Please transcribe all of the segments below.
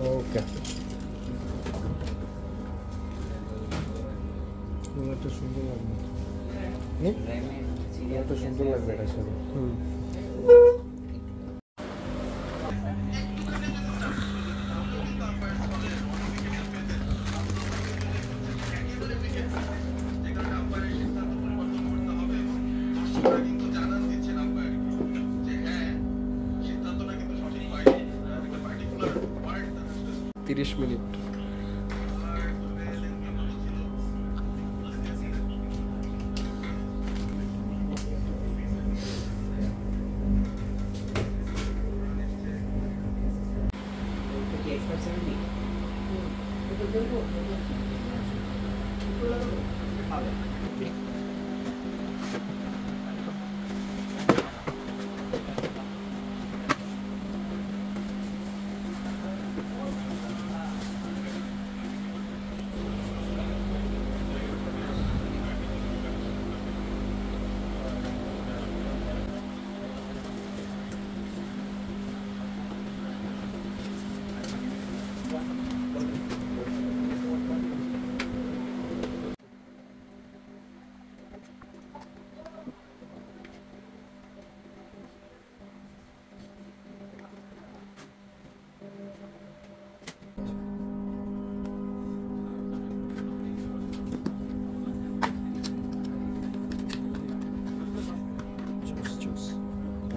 ওকে এটা সুন্দর লাগবে এটা সুন্দর লাগবে এটা সাথে মিনিট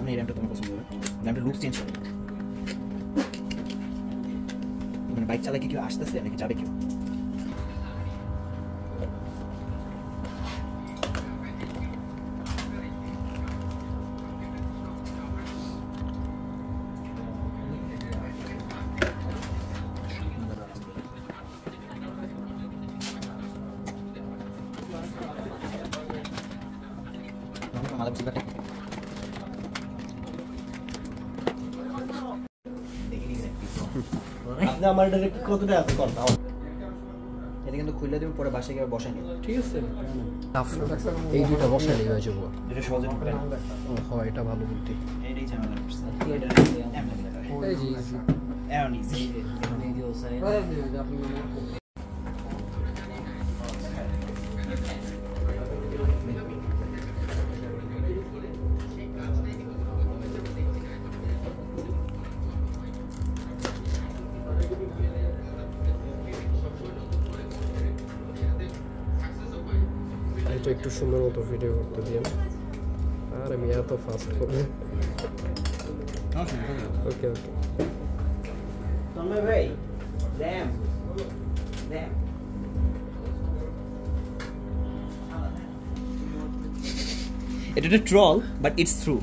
এই র্যামটা তোমার পছন্দ হবে র্যামটা লুক চেঞ্জ করে মানে বাইক চালায় কি কেউ আসতেছে নাকি যাবে কেউ আপনি আমার ডাইরেক্ট কতটা আছে কথা এটা কিন্তু খুলে দিবেন পরে বাসায় গিয়ে বসাই নিন ঠিক আছে এই দুটো বসাই হয়ে যাবো এটা সহজে ঢুকবে না হয় এটা ভালো বুদ্ধি এইটাই ঝামেলা করছে এটা এই জি এমন ইজি এটা একটু সুন্দর মতো ভিডিও করতে দিন আর আমি এত ফাস্ট করবে ওকে ওকে তন্ময় ভাই র্যাম এটা একটা ট্রল বাট ইটস থ্রু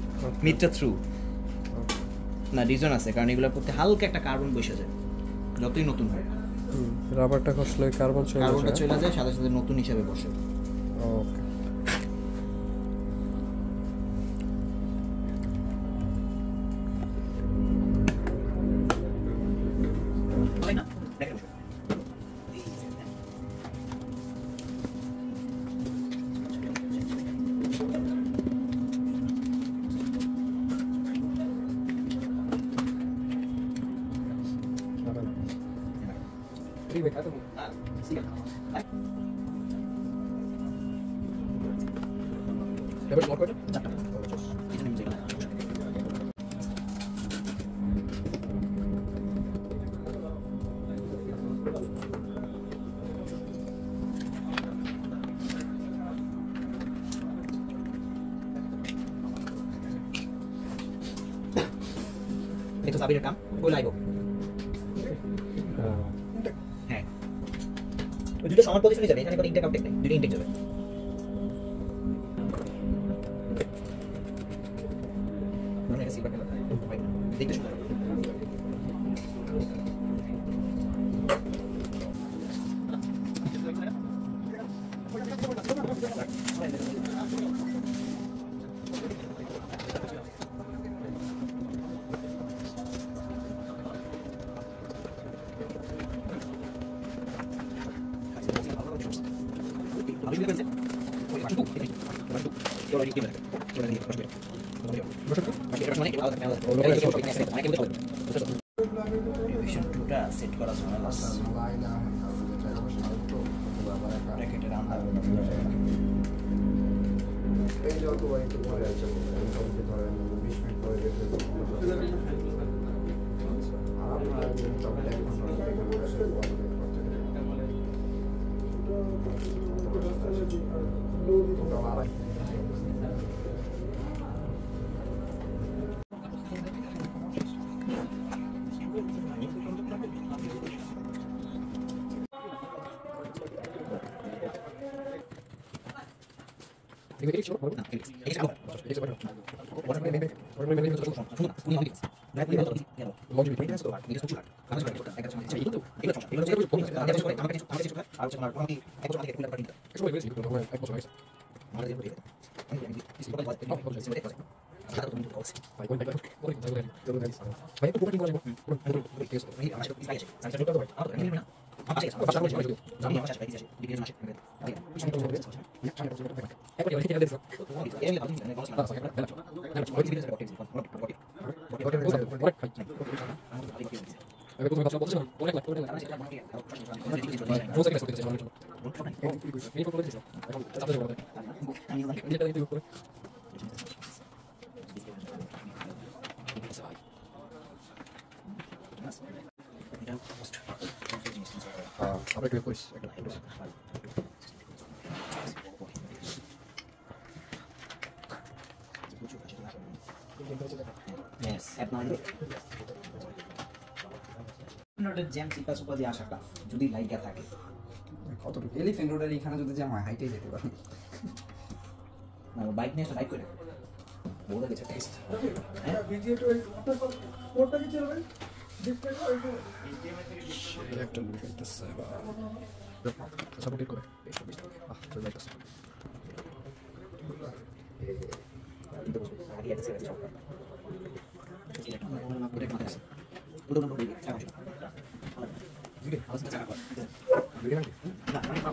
মিটটা থ্রু না রিজন আছে কারণ এগুলোর প্রতি হালকা একটা কার্বন বসে যায় যতই নতুন হয় রাবারটা খসলে কার্বনটা চলে যায় সাথে সাথে নতুন হিসাবে বসে ওকে itu sabi rekam gue live হ্যাঁ ওই দুটো সমান পজিশনে যাবে এখানে কোনো ইনটেক আউটটেক নেই দুটো ইনটেক যাবে মানে এটা সিলভার কালার দেখতে সুন্দর Habis ডিভিশন 2টা সেট করা ঝামেলা ব্র্যাকেটের আন্ডার এই যে অল্প একটু পরে আছে মোটামুটি ধরেন 20 মিনিট পরে দেখলে আর আপনার মোটামুটি 1 ঘন্টা জ্যাম চিপা সুপা দিয়ে আসাটা যদি লাইকা থাকে কতটুকু এলিফ্যান্ট রোডের এখানে যদি জ্যাম হয় হাইটে যেতে পারে না বাইক নিয়ে আসলে বাইক করে বলে গেছে একটা মুভি করতেছে সাপোর্ট করে চলে যাইতেছে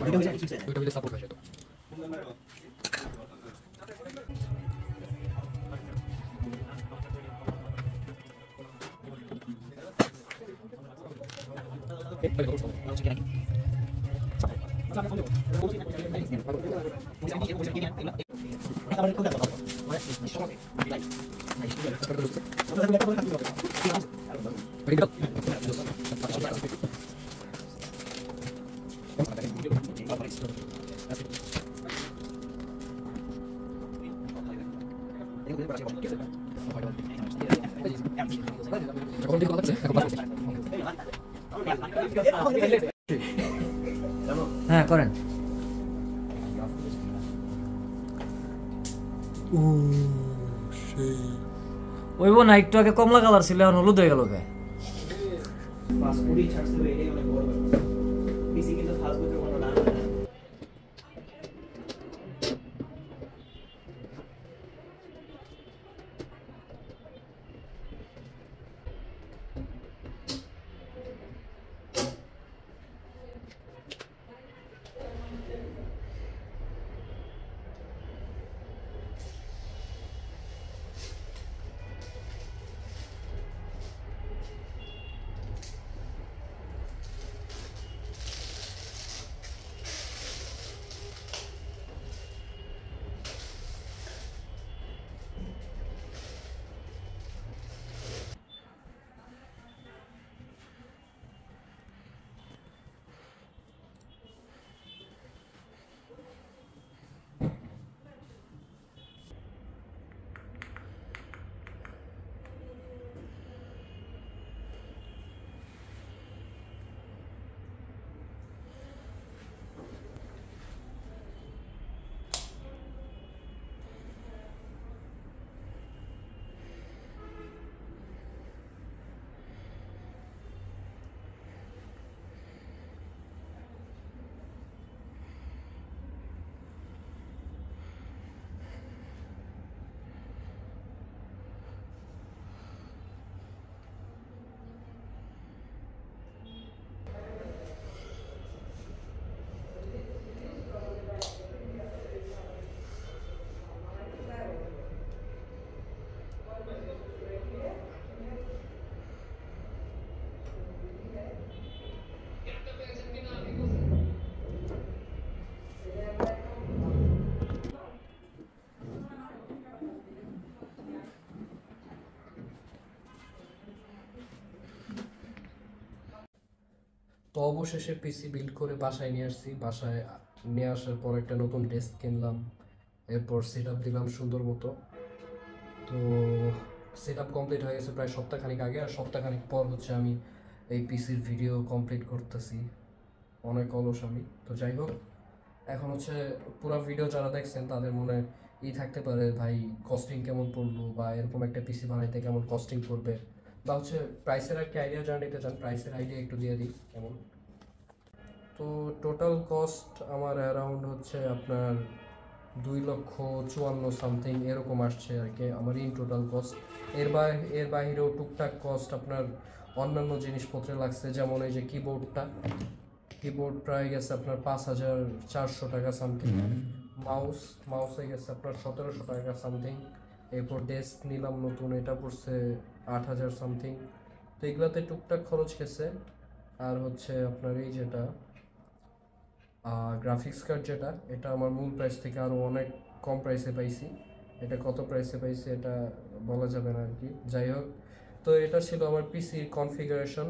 ভিডিও সাপোর্ট হয়ে যেত হ্যাঁ করেন ওইব না একটু আগে কমলা কালার ছিল এখন হলুদ হয়ে গেল কে পাসপোর্টই ছাড়ছিল এটাই অনেক বড় ব্যাপার পিসি কিন্তু ফাস্টবুকের কোনো নাম না তো অবশেষে পিসি বিল্ড করে বাসায় নিয়ে আসছি। বাসায় নিয়ে আসার পর একটা নতুন ডেস্ক কিনলাম, এরপর সেট আপ দিলাম সুন্দর মতো। তো সেট আপ কমপ্লিট হয়ে গেছে প্রায় সপ্তাহখানিক আগে, আর সপ্তাহখানিক পর হচ্ছে আমি এই পিসির ভিডিও কমপ্লিট করতেছি। অনেক অলস আমি। তো যাই হোক, এখন হচ্ছে পুরো ভিডিও যারা দেখছেন তাদের মনে থাকতে পারে ভাই কস্টিং কেমন পড়লো, বা এরকম একটা পিসি বানাইতে কেমন কস্টিং পড়বে, বা হচ্ছে প্রাইসের আর কি আইডিয়া জানা নিতে চান। প্রাইসের আইডিয়া একটু দিয়ে দিই কেমন। তো টোটাল কস্ট আমার অ্যারাউন্ড হচ্ছে আপনার 2,54,000 সামথিং এরকম আসছে আর কি আমার ইন টোটাল কস্ট। এর বাইরেও টুকটাক কস্ট আপনার অন্যান্য জিনিসপত্রে লাগছে, যেমন এই যে কিবোর্ড প্রায় গেছে আপনার 5,400 টাকা সামথিং। মাউসে গেছে আপনার 1,700 টাকা সামথিং। এরপর ডেস্ক নিলাম নতুন, এটা পড়ছে 8,000 সামথিং। তো এগুলাতে টুকটাক খরচ গেছে। আর হচ্ছে আপনার এই যেটা গ্রাফিক্স কার্ড, যেটা এটা আমার মূল প্রাইস থেকে আরও অনেক কম প্রাইসে পাইছি। এটা কত প্রাইসে পাইছি এটা বলা যাবে না আর কি। যাই হোক, তো এটা ছিল আমার পিসির কনফিগারেশন।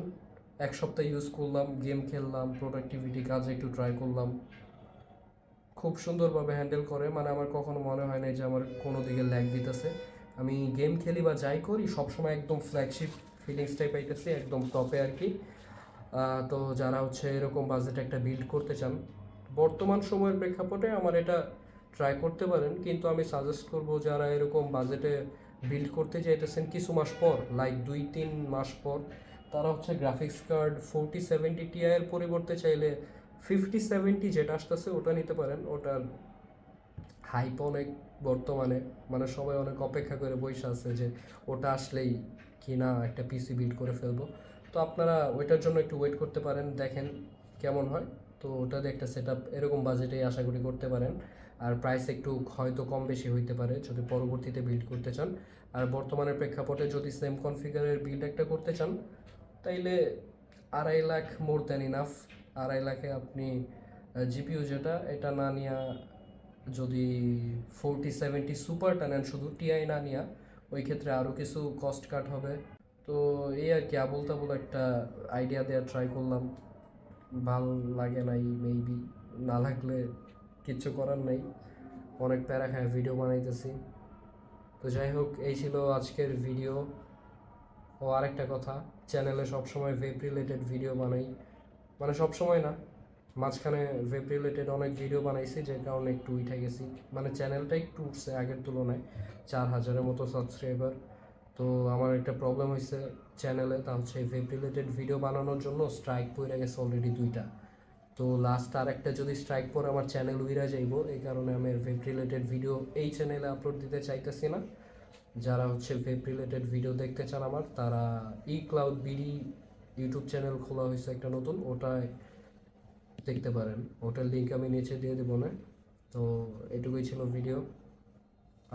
এক সপ্তাহ ইউজ করলাম, গেম খেললাম, প্রোডাক্টিভিটি কাজে একটু ট্রাই করলাম। খুব সুন্দরভাবে হ্যান্ডেল করে, মানে আমার কখনো মনে হয় না যে আমার কোনো দিকে ল্যাগ দিতেছে। আমি গেম খেলি বা যাই করি সবসময় একদম ফ্ল্যাগশিপ ফিলিংসটাই পাইতেছি, একদম টপে আর কি। তো যারা হচ্ছে এরকম বাজেট একটা বিল্ড করতে চান, বর্তমান সময়ের প্রেক্ষাপটে আমার এটা ট্রাই করতে পারেন। কিন্তু আমি সাজেস্ট করব যারা এরকম বাজেটে বিল্ড করতে চাইতেছেন কিছু মাস পর, লাইক 2-3 মাস পর, তারা হচ্ছে গ্রাফিক্স কার্ড 4070 Ti এর পরিবর্তে চাইলে 5070 যেটা আসতেছে ওটা নিতে পারেন। ওটার হাইপ অনেক বর্তমানে, মানে সবাই অনেক অপেক্ষা করে বসে আছে যে ওটা আসলেই কি না একটা পিসি বিল্ড করে ফেলবো। তো আপনারা ওইটার জন্য একটু ওয়েট করতে পারেন, দেখেন কেমন হয়। তো ওটাতে একটা সেট আপ এরকম বাজেটেই আশা করি করতে পারেন। আর প্রাইস একটু হয়তো কম বেশি হইতে পারে যদি পরবর্তীতে বিল্ড করতে চান। আর বর্তমানের প্রেক্ষাপটে যদি সেম কনফিগারের বিল্ড একটা করতে চান, তাইলে 2.5 লাখ মোর দ্যান ইনাফ। 2.5 লাখে আপনি জিপিইউ যেটা এটা না নিয়া যদি 4070 সুপারটা নেন, শুধু টিআই না নিয়া, ওই ক্ষেত্রে আরও কিছু কস্ট কাট হবে। তো এই আর কি আবল তাবল একটা আইডিয়া দেওয়ার ট্রাই করলাম। ভাল লাগে নাই মেবি, না লাগলে কিচ্ছু করার নেই, অনেক প্যারা খায় ভিডিও বানাইতেছি। তো যাই হোক, এই ছিল আজকের ভিডিও। ও আরেকটা কথা, চ্যানেলে সবসময় ওয়েব রিলেটেড ভিডিও বানাই, মানে সবসময় না, মাঝখানে ওয়েব রিলেটেড অনেক ভিডিও বানাইছি, যে কারণে একটু উঠে গেছি, মানে চ্যানেলটা একটু উঠছে আগের তুলনায়, 4,000-এর মতো সাবস্ক্রাইবার। তো আমার একটা প্রবলেম হয়েছে চ্যানেলে, তা হচ্ছে ওয়েব রিলেটেড ভিডিও বানানোর জন্য স্ট্রাইক পড়ে গেছে অলরেডি 2টা। তো লাস্ট আর একটা যদি স্ট্রাইক পরে আমার চ্যানেল উইরা যাইব, এই কারণে আমি ওয়েব রিলেটেড ভিডিও এই চ্যানেলে আপলোড দিতে চাইতেছি না। যারা হচ্ছে ওয়েব রিলেটেড ভিডিও দেখতে চান আমার, তারা ক্লাউড বিডি ইউটিউব চ্যানেল খোলা হয়েছে একটা নতুন, ওটায় দেখতে পারেন। ওটার লিঙ্ক আমি নিচে দিয়ে দেবো না। তো এটুকুই ছিল ভিডিও।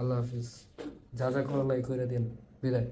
আল্লাহ হাফিজ। যা যা করার লাইক করে দিন। বিদায়।